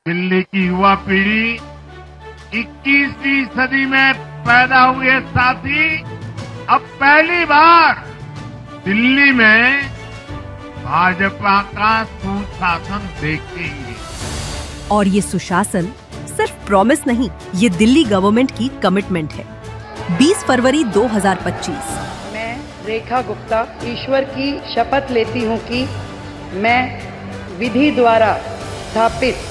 दिल्ली की युवा पीढ़ी 21वीं सदी में पैदा हुए साथी अब पहली बार दिल्ली में भाजपा का सुशासन देखेंगे। और ये सुशासन सिर्फ प्रॉमिस नहीं, ये दिल्ली गवर्नमेंट की कमिटमेंट है। 20 फरवरी 2025। मैं रेखा गुप्ता ईश्वर की शपथ लेती हूँ कि मैं विधि द्वारा स्थापित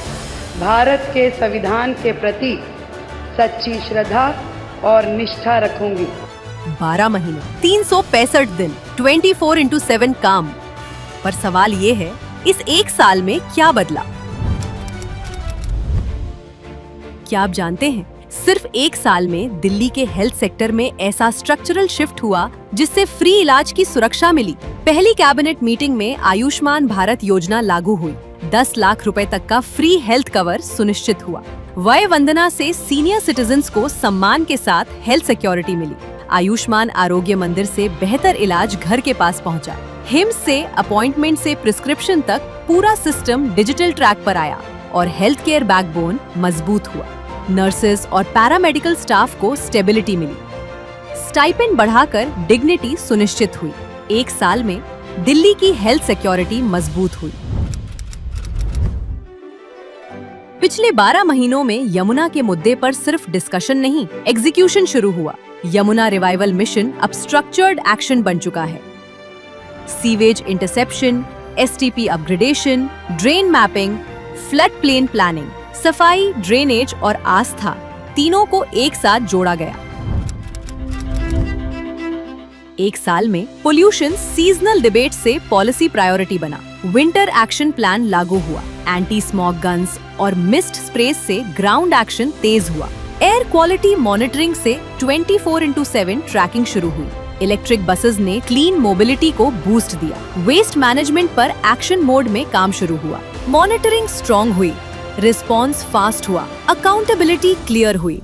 भारत के संविधान के प्रति सच्ची श्रद्धा और निष्ठा रखूंगी। 12 महीने 365 दिन 24/7 काम। पर सवाल ये है, इस एक साल में क्या बदला? क्या आप जानते हैं, सिर्फ एक साल में दिल्ली के हेल्थ सेक्टर में ऐसा स्ट्रक्चरल शिफ्ट हुआ जिससे फ्री इलाज की सुरक्षा मिली। पहली कैबिनेट मीटिंग में आयुष्मान भारत योजना लागू हुई। 10 लाख रुपए तक का फ्री हेल्थ कवर सुनिश्चित हुआ। वय वंदना से सीनियर सिटीजन्स को सम्मान के साथ हेल्थ सिक्योरिटी मिली। आयुष्मान आरोग्य मंदिर से बेहतर इलाज घर के पास पहुंचा। हिम्स से अपॉइंटमेंट से प्रिस्क्रिप्शन तक पूरा सिस्टम डिजिटल ट्रैक पर आया और हेल्थ केयर बैकबोन मजबूत हुआ। नर्सेस और पैरामेडिकल स्टाफ को स्टेबिलिटी मिली। स्टाइपेंड बढ़ाकर डिग्निटी सुनिश्चित हुई। एक साल में दिल्ली की हेल्थ सिक्योरिटी मजबूत हुई। पिछले 12 महीनों में यमुना के मुद्दे पर सिर्फ डिस्कशन नहीं, एग्जीक्यूशन शुरू हुआ। यमुना रिवाइवल मिशन अब स्ट्रक्चर्ड एक्शन बन चुका है। Sewage interception, STP upgradation, drain mapping, flood plain planning, सफाई, ड्रेनेज और आस्था तीनों को एक साथ जोड़ा गया। एक साल में पोल्यूशन सीजनल डिबेट से पॉलिसी प्रायोरिटी बना। विंटर एक्शन प्लान लागू हुआ। एंटी स्मॉग गन्स और मिस्ट स्प्रे से ग्राउंड एक्शन तेज हुआ। एयर क्वालिटी मॉनिटरिंग से 24/7 ट्रैकिंग शुरू हुई। इलेक्ट्रिक बसेस ने क्लीन मोबिलिटी को बूस्ट दिया। वेस्ट मैनेजमेंट पर एक्शन मोड में काम शुरू हुआ। मॉनिटरिंग स्ट्रॉन्ग हुई, रिस्पॉन्स फास्ट हुआ, अकाउंटेबिलिटी क्लियर हुई।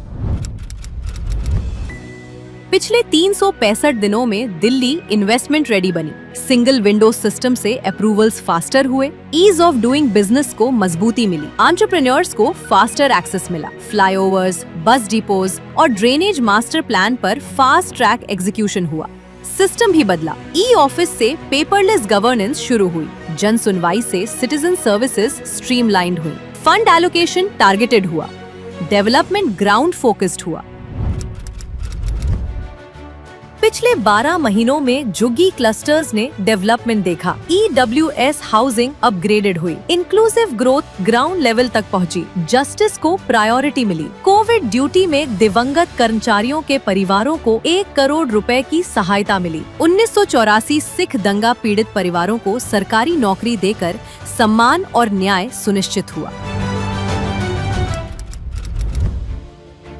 पिछले 365 दिनों में दिल्ली इन्वेस्टमेंट रेडी बनी। सिंगल विंडो सिस्टम से अप्रूवल्स फास्टर हुए। ईज ऑफ डूइंग बिजनेस को मजबूती मिली। एंटरप्रेन्योर्स को फास्टर एक्सेस मिला। फ्लाईओवर्स, बस डिपोज और ड्रेनेज मास्टर प्लान पर फास्ट ट्रैक एग्जीक्यूशन हुआ। सिस्टम भी बदला। ई ऑफिस से पेपरलेस गवर्नेंस शुरू हुई। जन सुनवाई से सिटीजन सर्विसेज स्ट्रीमलाइंड हुई। फंड एलोकेशन टारगेटेड हुआ। डेवलपमेंट ग्राउंड फोकस्ड हुआ। पिछले 12 महीनों में झुग्गी क्लस्टर्स ने डेवलपमेंट देखा। EWS हाउसिंग अपग्रेडेड हुई। इंक्लूसिव ग्रोथ ग्राउंड लेवल तक पहुंची। जस्टिस को प्रायोरिटी मिली। कोविड ड्यूटी में दिवंगत कर्मचारियों के परिवारों को 1 करोड़ रुपए की सहायता मिली। 1984 सिख दंगा पीड़ित परिवारों को सरकारी नौकरी देकर सम्मान और न्याय सुनिश्चित हुआ।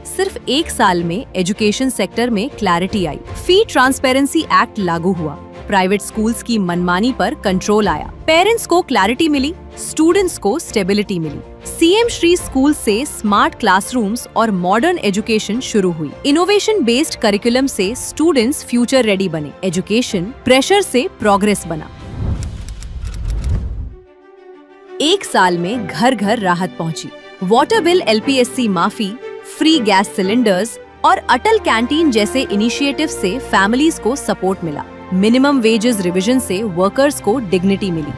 सिर्फ एक साल में एजुकेशन सेक्टर में क्लैरिटी आई। फी ट्रांसपेरेंसी एक्ट लागू हुआ। प्राइवेट स्कूल्स की मनमानी पर कंट्रोल आया। पेरेंट्स को क्लैरिटी मिली, स्टूडेंट्स को स्टेबिलिटी मिली। सीएम श्री स्कूल से स्मार्ट क्लासरूम्स और मॉडर्न एजुकेशन शुरू हुई। इनोवेशन बेस्ड करिकुलम से स्टूडेंट्स फ्यूचर रेडी बने। एजुकेशन प्रेशर से प्रोग्रेस बना। एक साल में घर घर राहत पहुंची। वाटर बिल LPSC माफी, फ्री गैस सिलेंडर्स और अटल कैंटीन जैसे इनिशिएटिव से फैमिलीज को सपोर्ट मिला। मिनिमम वेजेस रिवीजन से वर्कर्स को डिग्निटी मिली।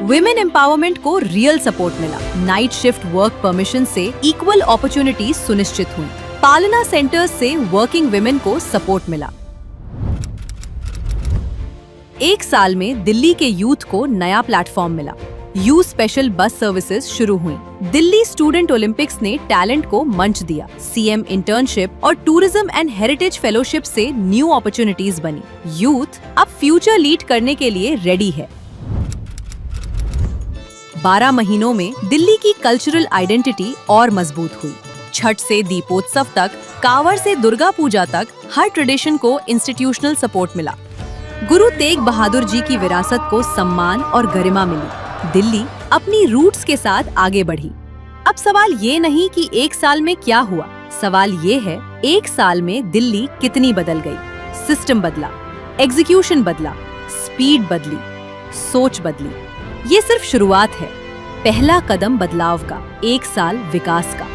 विमेन एम्पावरमेंट को रियल सपोर्ट मिला। नाइट शिफ्ट वर्क परमिशन से इक्वल अपॉर्चुनिटीज सुनिश्चित हुई। पालना सेंटर्स से वर्किंग विमेन को सपोर्ट मिला। एक साल में दिल्ली के यूथ को नया प्लेटफॉर्म मिला। यू स्पेशल बस सर्विसेज शुरू हुई। दिल्ली स्टूडेंट ओलंपिक्स ने टैलेंट को मंच दिया। सीएम इंटर्नशिप और टूरिज्म एंड हेरिटेज फेलोशिप से न्यू अपॉर्चुनिटीज बनी। यूथ अब फ्यूचर लीड करने के लिए रेडी है। 12 महीनों में दिल्ली की कल्चरल आइडेंटिटी और मजबूत हुई। छठ से दीपोत्सव तक, कांवड़ से दुर्गा पूजा तक हर ट्रेडिशन को इंस्टीट्यूशनल सपोर्ट मिला। गुरु तेग बहादुर जी की विरासत को सम्मान और गरिमा मिली। दिल्ली अपनी रूट्स के साथ आगे बढ़ी। अब सवाल ये नहीं कि एक साल में क्या हुआ, सवाल ये है एक साल में दिल्ली कितनी बदल गई। सिस्टम बदला, एग्जीक्यूशन बदला, स्पीड बदली, सोच बदली। ये सिर्फ शुरुआत है। पहला कदम बदलाव का, 1 साल विकास का।